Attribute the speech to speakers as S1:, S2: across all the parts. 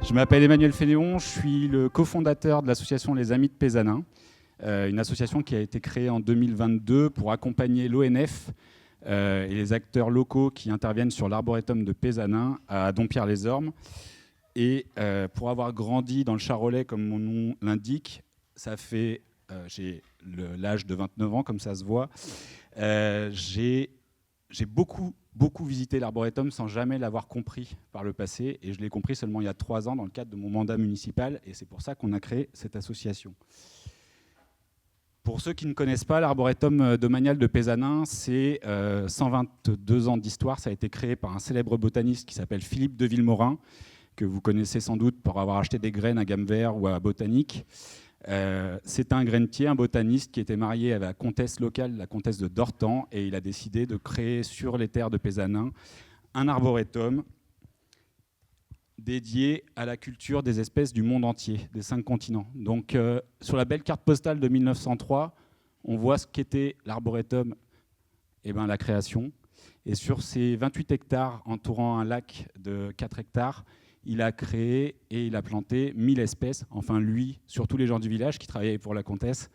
S1: Je m'appelle Emmanuel Fénéon, je suis le cofondateur de l'association Les Amis de Pézanin, une association qui a été créée en 2022 pour accompagner l'ONF et les acteurs locaux qui interviennent sur l'arboretum de Pézanin à Dompierre-les-Ormes. Et pour avoir grandi dans le Charolais, comme mon nom l'indique, ça fait, j'ai l'âge de 29 ans, comme ça se voit, j'ai beaucoup visité l'arboretum sans jamais l'avoir compris par le passé. Et je l'ai compris seulement il y a 3 ans dans le cadre de mon mandat municipal. Et c'est pour ça qu'on a créé cette association. Pour ceux qui ne connaissent pas, l'arboretum domanial de Pézanin, c'est 122 ans d'histoire. Ça a été créé par un célèbre botaniste qui s'appelle Philippe de Vilmorin, que vous connaissez sans doute pour avoir acheté des graines à Gamme Vert ou à Botanique. C'est un grainetier, un botaniste qui était marié à la comtesse locale, la comtesse de Dortan, et il a décidé de créer sur les terres de Pézanin un arboretum dédié à la culture des espèces du monde entier, des 5 continents. Donc sur la belle carte postale de 1903, on voit ce qu'était l'arboretum, la création. Et sur ces 28 hectares entourant un lac de 4 hectares, il a créé et il a planté 1000 espèces, enfin lui, surtout les gens du village qui travaillaient pour la comtesse.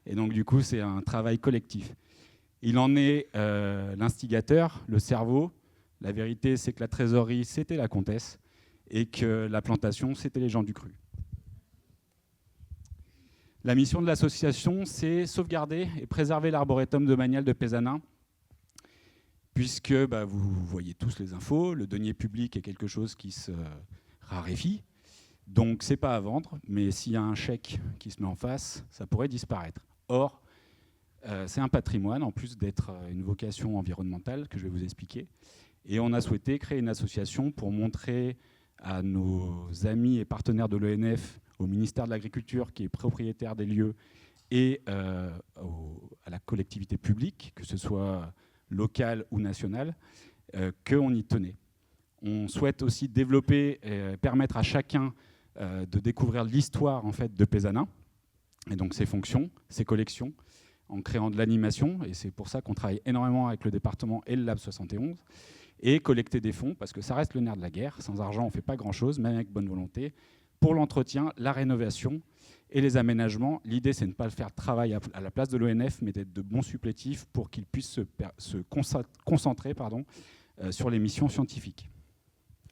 S1: Et donc du coup, c'est un travail collectif. Il en est l'instigateur, le cerveau. La vérité, c'est que la trésorerie, c'était la comtesse et que la plantation, c'était les gens du cru. La mission de l'association, c'est sauvegarder et préserver l'arboretum domanial de Pézanin, puisque vous voyez tous les infos, le denier public est quelque chose qui se raréfie, donc c'est pas à vendre, mais s'il y a un chèque qui se met en face, ça pourrait disparaître. Or, c'est un patrimoine, en plus d'être une vocation environnementale, que je vais vous expliquer, et on a souhaité créer une association pour montrer à nos amis et partenaires de l'ONF, au ministère de l'Agriculture, qui est propriétaire des lieux, et à la collectivité publique, que ce soit locale ou nationale, qu'on y tenait. On souhaite aussi développer et permettre à chacun de découvrir l'histoire en fait, de Pézanin, et donc ses fonctions, ses collections, en créant de l'animation, et c'est pour ça qu'on travaille énormément avec le département et le Lab 71, et collecter des fonds, parce que ça reste le nerf de la guerre. Sans argent, on ne fait pas grand-chose, même avec bonne volonté, pour l'entretien, la rénovation et les aménagements. L'idée, c'est de ne pas le faire travailler à la place de l'ONF, mais d'être de bons supplétifs pour qu'ils puissent se concentrer sur les missions scientifiques.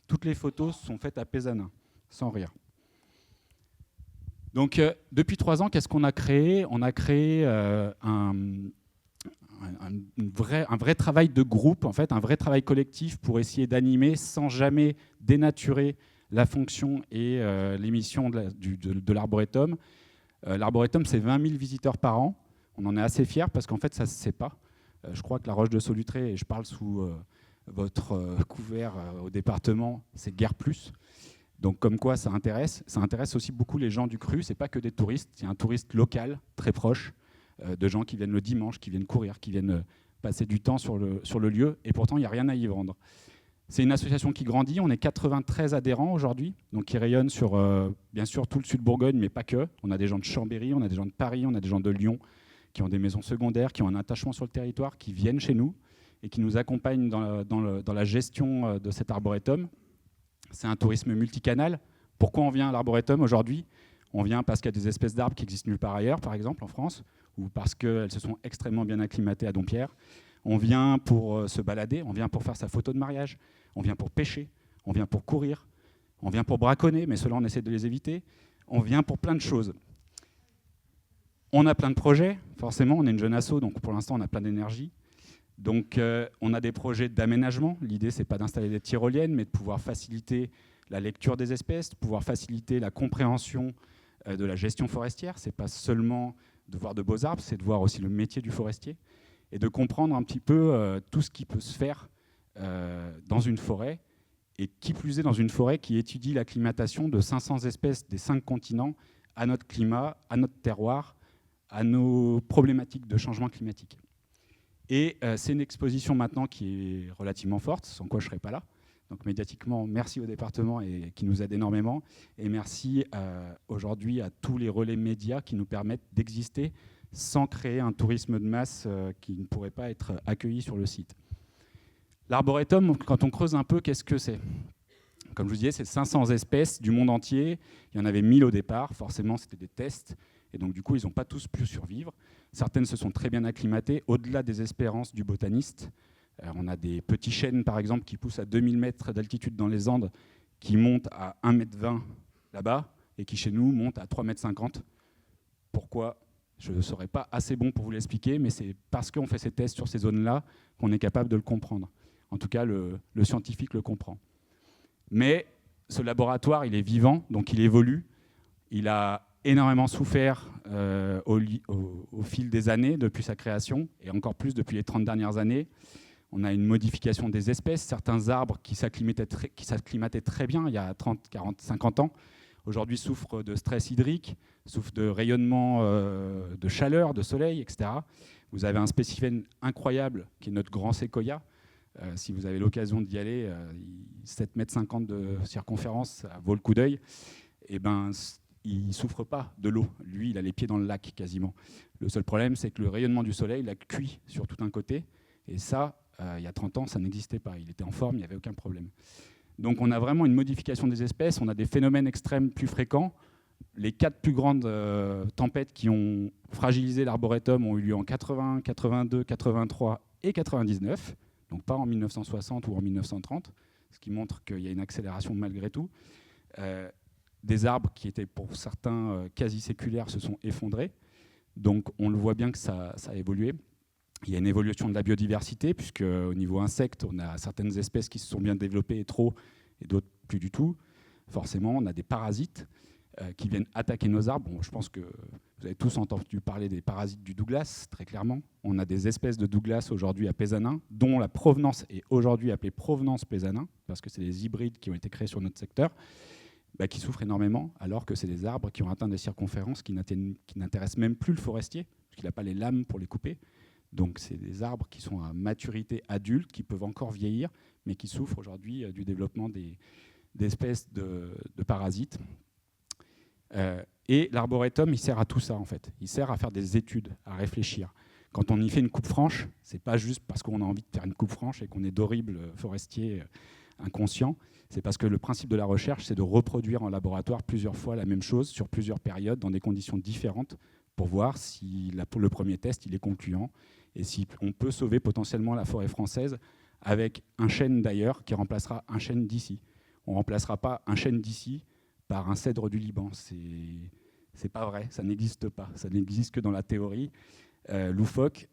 S1: Toutes les photos sont faites à Pézanin, sans rire. Donc, depuis 3 ans, qu'est-ce qu'on a créé ? On a créé un vrai travail de groupe, en fait, un vrai travail collectif pour essayer d'animer sans jamais dénaturer la fonction et les missions de l'arboretum. L'arboretum, c'est 20 000 visiteurs par an. On en est assez fiers parce qu'en fait, ça ne se sait pas. Je crois que la Roche de Solutré, et je parle sous votre couvert au département, c'est guère plus. Donc comme quoi ça intéresse aussi beaucoup les gens du cru. Ce n'est pas que des touristes, il y a un touriste local très proche, de gens qui viennent le dimanche, qui viennent courir, qui viennent passer du temps sur le lieu, et pourtant il n'y a rien à y vendre. C'est une association qui grandit, on est 93 adhérents aujourd'hui, donc qui rayonnent sur bien sûr tout le sud de Bourgogne, mais pas que. On a des gens de Chambéry, on a des gens de Paris, on a des gens de Lyon, qui ont des maisons secondaires, qui ont un attachement sur le territoire, qui viennent chez nous et qui nous accompagnent dans la gestion de cet arboretum. C'est un tourisme multicanal. Pourquoi on vient à l'arboretum aujourd'hui ? On vient parce qu'il y a des espèces d'arbres qui existent nulle part ailleurs, par exemple en France, ou parce qu'elles se sont extrêmement bien acclimatées à Dompierre. On vient pour se balader, on vient pour faire sa photo de mariage, on vient pour pêcher, on vient pour courir, on vient pour braconner, mais ceux-là on essaie de les éviter. On vient pour plein de choses. On a plein de projets, forcément, on est une jeune asso, donc pour l'instant on a plein d'énergie. Donc on a des projets d'aménagement. L'idée, c'est pas d'installer des tyroliennes, mais de pouvoir faciliter la lecture des espèces, de pouvoir faciliter la compréhension de la gestion forestière. C'est pas seulement de voir de beaux arbres, c'est de voir aussi le métier du forestier et de comprendre un petit peu tout ce qui peut se faire dans une forêt, et qui plus est dans une forêt qui étudie l'acclimatation de 500 espèces des 5 continents à notre climat, à notre terroir, à nos problématiques de changement climatique. Et c'est une exposition maintenant qui est relativement forte, sans quoi je ne serais pas là. Donc médiatiquement, merci au département et qui nous aide énormément. Et merci aujourd'hui à tous les relais médias qui nous permettent d'exister sans créer un tourisme de masse qui ne pourrait pas être accueilli sur le site. L'arboretum, quand on creuse un peu, qu'est-ce que c'est ? Comme je vous disais, c'est 500 espèces du monde entier. Il y en avait 1000 au départ. Forcément, c'était des tests. Et donc, du coup, ils n'ont pas tous pu survivre. Certaines se sont très bien acclimatées, au-delà des espérances du botaniste. On a des petits chênes, par exemple, qui poussent à 2000 mètres d'altitude dans les Andes, qui montent à 1,20 m là-bas, et qui, chez nous, montent à 3,50 m. Pourquoi ? Je ne serais pas assez bon pour vous l'expliquer, mais c'est parce qu'on fait ces tests sur ces zones-là qu'on est capable de le comprendre. En tout cas, le scientifique le comprend. Mais ce laboratoire, il est vivant, donc il évolue. Il a énormément souffert au fil des années, depuis sa création, et encore plus depuis les 30 dernières années. On a une modification des espèces, certains arbres qui s'acclimataient très bien il y a 30, 40, 50 ans, aujourd'hui souffrent de stress hydrique, souffrent de rayonnement de chaleur, de soleil, etc. Vous avez un spécimen incroyable qui est notre grand séquoia. Si vous avez l'occasion d'y aller, 7,50 m de circonférence, ça vaut le coup d'œil. Et ben, il ne souffre pas de l'eau. Lui, il a les pieds dans le lac quasiment. Le seul problème, c'est que le rayonnement du soleil l'a cuit sur tout un côté. Et ça, il y a 30 ans, ça n'existait pas. Il était en forme, il n'y avait aucun problème. Donc on a vraiment une modification des espèces, on a des phénomènes extrêmes plus fréquents. Les 4 plus grandes tempêtes qui ont fragilisé l'arboretum ont eu lieu en 80, 82, 83 et 99, donc pas en 1960 ou en 1930, ce qui montre qu'il y a une accélération malgré tout. Des arbres qui étaient pour certains quasi séculaires se sont effondrés, donc on le voit bien que ça a évolué. Il y a une évolution de la biodiversité, puisque au niveau insectes, on a certaines espèces qui se sont bien développées et trop, et d'autres plus du tout. Forcément, on a des parasites qui viennent attaquer nos arbres. Bon, je pense que vous avez tous entendu parler des parasites du Douglas, très clairement. On a des espèces de Douglas aujourd'hui à Pézanin, dont la provenance est aujourd'hui appelée provenance Pézanin, parce que c'est des hybrides qui ont été créés sur notre secteur, qui souffrent énormément, alors que c'est des arbres qui ont atteint des circonférences qui n'intéressent même plus le forestier, parce qu'il n'a pas les lames pour les couper. Donc c'est des arbres qui sont à maturité adulte, qui peuvent encore vieillir, mais qui souffrent aujourd'hui du développement d'espèces de parasites. Et l'arboretum, il sert à tout ça en fait. Il sert à faire des études, à réfléchir. Quand on y fait une coupe franche, c'est pas juste parce qu'on a envie de faire une coupe franche et qu'on est d'horribles forestiers inconscients. C'est parce que le principe de la recherche, c'est de reproduire en laboratoire plusieurs fois la même chose sur plusieurs périodes, dans des conditions différentes, pour voir si le premier test il est concluant et si on peut sauver potentiellement la forêt française avec un chêne d'ailleurs qui remplacera un chêne d'ici. On ne remplacera pas un chêne d'ici par un cèdre du Liban. C'est pas vrai, ça n'existe pas. Ça n'existe que dans la théorie loufoque.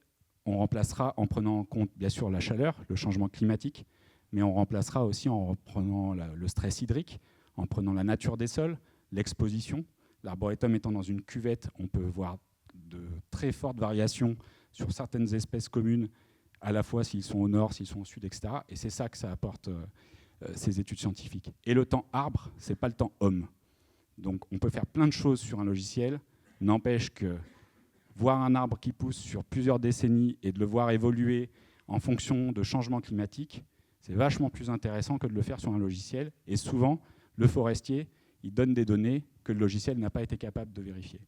S1: On remplacera en prenant en compte bien sûr la chaleur, le changement climatique, mais on remplacera aussi en prenant le stress hydrique, en prenant la nature des sols, l'exposition. L'arboretum étant dans une cuvette, on peut voir de très fortes variations sur certaines espèces communes, à la fois s'ils sont au nord, s'ils sont au sud, etc. Et c'est ça que ça apporte ces études scientifiques. Et le temps arbre, ce n'est pas le temps homme. Donc on peut faire plein de choses sur un logiciel, n'empêche que voir un arbre qui pousse sur plusieurs décennies et de le voir évoluer en fonction de changements climatiques, c'est vachement plus intéressant que de le faire sur un logiciel. Et souvent, le forestier, il donne des données que le logiciel n'a pas été capable de vérifier.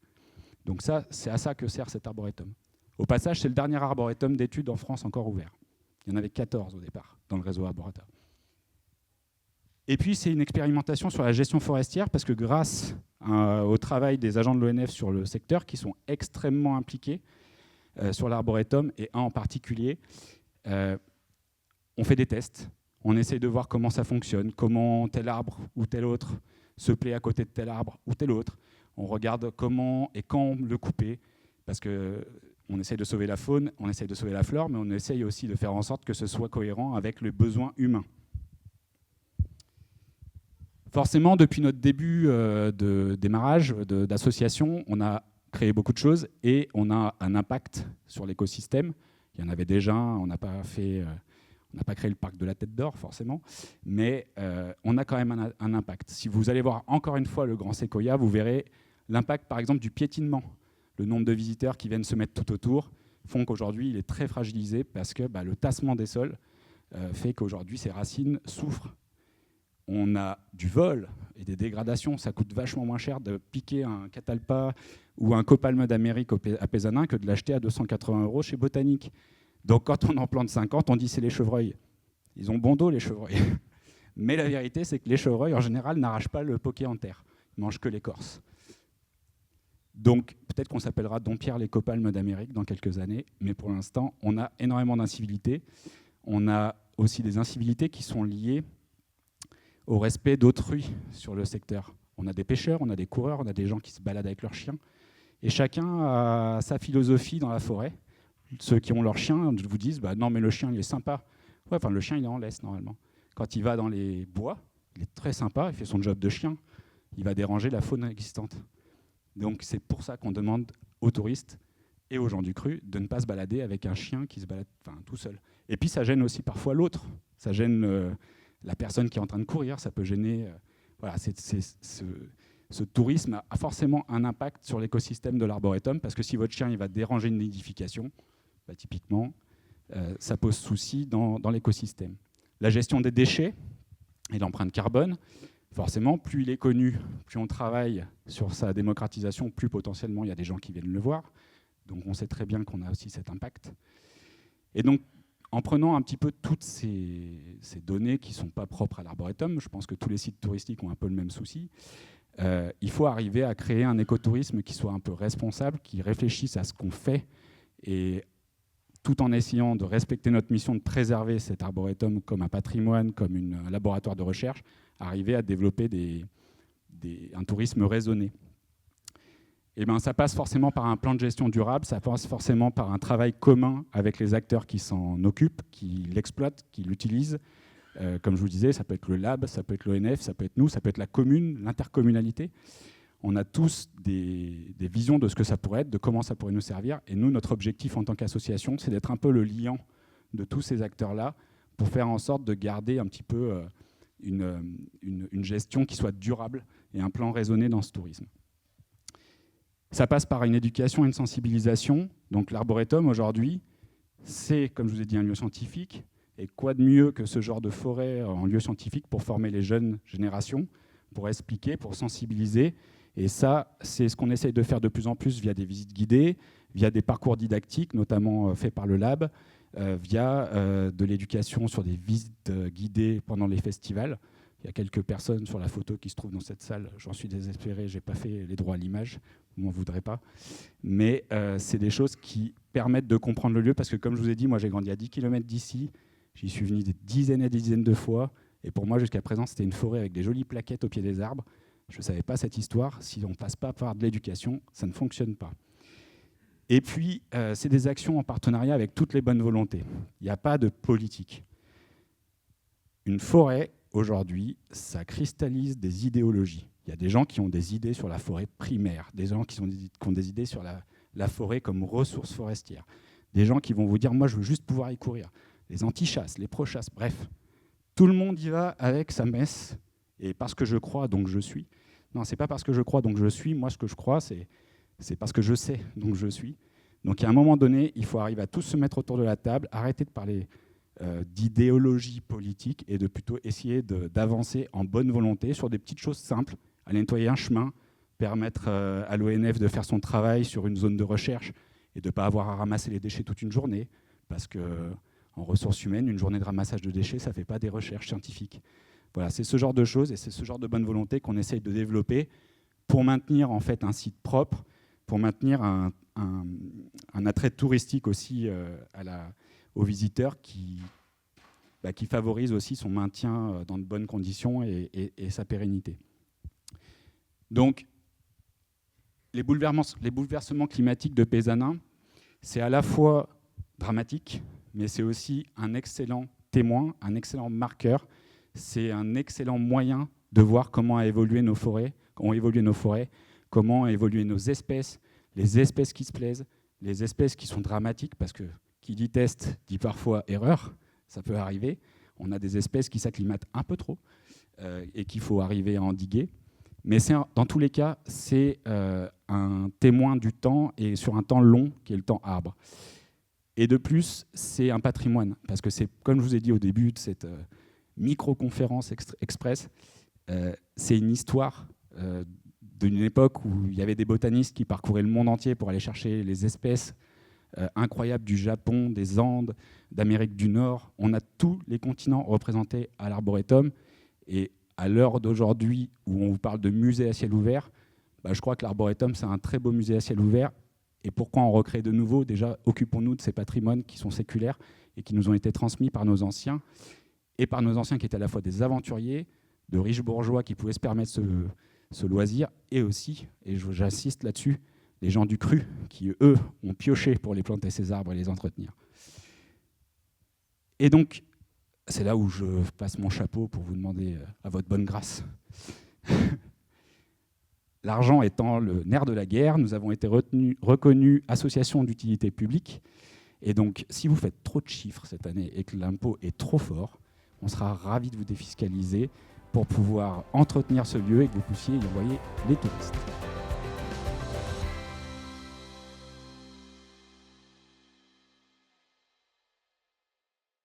S1: Donc ça, c'est à ça que sert cet arboretum. Au passage, c'est le dernier arboretum d'études en France encore ouvert. Il y en avait 14 au départ dans le réseau arboretum. Et puis, c'est une expérimentation sur la gestion forestière, parce que grâce au travail des agents de l'ONF sur le secteur, qui sont extrêmement impliqués sur l'arboretum, et un en particulier, on fait des tests. On essaye de voir comment ça fonctionne, comment tel arbre ou tel autre se plaît à côté de tel arbre ou tel autre. On regarde comment et quand le couper, parce qu'on essaye de sauver la faune, on essaye de sauver la flore, mais on essaye aussi de faire en sorte que ce soit cohérent avec les besoins humains. Forcément, depuis notre début de démarrage d'association, on a créé beaucoup de choses et on a un impact sur l'écosystème. Il y en avait déjà, on n'a pas créé le parc de la Tête d'Or, forcément, mais on a quand même un impact. Si vous allez voir encore une fois le Grand Séquoia, vous verrez l'impact, par exemple, du piétinement. Le nombre de visiteurs qui viennent se mettre tout autour font qu'aujourd'hui, il est très fragilisé parce que le tassement des sols fait qu'aujourd'hui, ses racines souffrent. On a du vol et des dégradations. Ça coûte vachement moins cher de piquer un catalpa ou un copalme d'Amérique à Pézanin que de l'acheter à 280 € chez Botanique. Donc quand on en plante 50, on dit c'est les chevreuils. Ils ont bon dos, les chevreuils. Mais la vérité, c'est que les chevreuils, en général, n'arrachent pas le poquet en terre. Ils mangent que l'écorce. Donc, peut-être qu'on s'appellera Dompierre l'écopalme d'Amérique dans quelques années, mais pour l'instant, on a énormément d'incivilités. On a aussi des incivilités qui sont liées au respect d'autrui sur le secteur. On a des pêcheurs, on a des coureurs, on a des gens qui se baladent avec leurs chiens. Et chacun a sa philosophie dans la forêt. Ceux qui ont leur chien vous disent bah, « non, mais le chien, il est sympa ». Ouais, enfin, le chien, il est en laisse, normalement. Quand il va dans les bois, il est très sympa, il fait son job de chien. Il va déranger la faune existante. Donc c'est pour ça qu'on demande aux touristes et aux gens du cru de ne pas se balader avec un chien qui se balade tout seul. Et puis ça gêne aussi parfois l'autre. Ça gêne la personne qui est en train de courir. Ça peut gêner... voilà, ce tourisme a forcément un impact sur l'écosystème de l'arboretum parce que si votre chien il va déranger une nidification, bah, typiquement, ça pose souci dans l'écosystème. La gestion des déchets et l'empreinte carbone, forcément, plus il est connu, plus on travaille sur sa démocratisation, plus potentiellement il y a des gens qui viennent le voir. Donc on sait très bien qu'on a aussi cet impact. Et donc, en prenant un petit peu toutes ces données qui ne sont pas propres à l'arboretum, je pense que tous les sites touristiques ont un peu le même souci, il faut arriver à créer un écotourisme qui soit un peu responsable, qui réfléchisse à ce qu'on fait, et tout en essayant de respecter notre mission de préserver cet arboretum comme un patrimoine, comme un laboratoire de recherche, arriver à développer un tourisme raisonné. Et ben, ça passe forcément par un plan de gestion durable, ça passe forcément par un travail commun avec les acteurs qui s'en occupent, qui l'exploitent, qui l'utilisent. Comme je vous disais, ça peut être le lab, ça peut être l'ONF, ça peut être nous, ça peut être la commune, l'intercommunalité. On a tous des visions de ce que ça pourrait être, de comment ça pourrait nous servir. Et nous, notre objectif en tant qu'association, c'est d'être un peu le liant de tous ces acteurs-là pour faire en sorte de garder un petit peu une gestion qui soit durable et un plan raisonné dans ce tourisme. Ça passe par une éducation et une sensibilisation. Donc l'arboretum, aujourd'hui, c'est, comme je vous ai dit, un lieu scientifique. Et quoi de mieux que ce genre de forêt en lieu scientifique pour former les jeunes générations, pour expliquer, pour sensibiliser. Et ça, c'est ce qu'on essaye de faire de plus en plus via des visites guidées, via des parcours didactiques, notamment faits par le lab, via de l'éducation sur des visites guidées pendant les festivals. Il y a quelques personnes sur la photo qui se trouvent dans cette salle. J'en suis désespéré, je n'ai pas fait les droits à l'image, vous m'en voudrez pas. Mais c'est des choses qui permettent de comprendre le lieu, parce que comme je vous ai dit, moi j'ai grandi à 10 km d'ici, j'y suis venu des dizaines et des dizaines de fois, et pour moi jusqu'à présent c'était une forêt avec des jolies plaquettes au pied des arbres. Je ne savais pas cette histoire. Si on ne passe pas par de l'éducation, ça ne fonctionne pas. Et puis, c'est des actions en partenariat avec toutes les bonnes volontés. Il n'y a pas de politique. Une forêt, aujourd'hui, ça cristallise des idéologies. Il y a des gens qui ont des idées sur la forêt primaire, des gens qui ont des idées sur la forêt comme ressource forestière, des gens qui vont vous dire « moi, je veux juste pouvoir y courir », les anti-chasses, les pro-chasses, bref. Tout le monde y va avec sa messe. Et parce que je crois, donc je suis. Non, c'est pas parce que je crois, donc je suis. Moi, ce que je crois, c'est parce que je sais, donc je suis. Donc, à un moment donné, il faut arriver à tous se mettre autour de la table, arrêter de parler d'idéologie politique et de plutôt essayer d'avancer en bonne volonté sur des petites choses simples, aller nettoyer un chemin, permettre à l'ONF de faire son travail sur une zone de recherche et de ne pas avoir à ramasser les déchets toute une journée, parce qu'en ressources humaines, une journée de ramassage de déchets, ça ne fait pas des recherches scientifiques. Voilà, c'est ce genre de choses et c'est ce genre de bonne volonté qu'on essaye de développer pour maintenir en fait un site propre, pour maintenir un attrait touristique aussi aux visiteurs qui favorise aussi son maintien dans de bonnes conditions et sa pérennité. Donc, les bouleversements climatiques de Pézanin, c'est à la fois dramatique, mais c'est aussi un excellent témoin, un excellent marqueur. C'est un excellent moyen de voir comment ont évolué nos forêts, comment ont évolué nos espèces, les espèces qui se plaisent, les espèces qui sont dramatiques, parce que qui dit test dit parfois erreur, ça peut arriver. On a des espèces qui s'acclimatent un peu trop et qu'il faut arriver à endiguer. Mais dans tous les cas, c'est un témoin du temps et sur un temps long qui est le temps arbre. Et de plus, c'est un patrimoine, parce que c'est, comme je vous ai dit au début de cette micro-conférence express, c'est une histoire d'une époque où il y avait des botanistes qui parcouraient le monde entier pour aller chercher les espèces incroyables du Japon, des Andes, d'Amérique du Nord. On a tous les continents représentés à l'Arboretum Et à l'heure d'aujourd'hui, où on vous parle de musée à ciel ouvert, je crois que l'Arboretum, c'est un très beau musée à ciel ouvert. Et pourquoi en recréer de nouveaux? Déjà, occupons-nous de ces patrimoines qui sont séculaires et qui nous ont été transmis par nos anciens, et par nos anciens qui étaient à la fois des aventuriers, de riches bourgeois qui pouvaient se permettre ce loisir, et aussi, et j'insiste là-dessus, les gens du cru qui, eux, ont pioché pour les planter ces arbres et les entretenir. Et donc, c'est là où je passe mon chapeau pour vous demander à votre bonne grâce. L'argent étant le nerf de la guerre, nous avons été reconnus association d'utilité publique. Et donc, si vous faites trop de chiffres cette année et que l'impôt est trop fort, on sera ravis de vous défiscaliser pour pouvoir entretenir ce lieu et que vous puissiez y envoyer les touristes.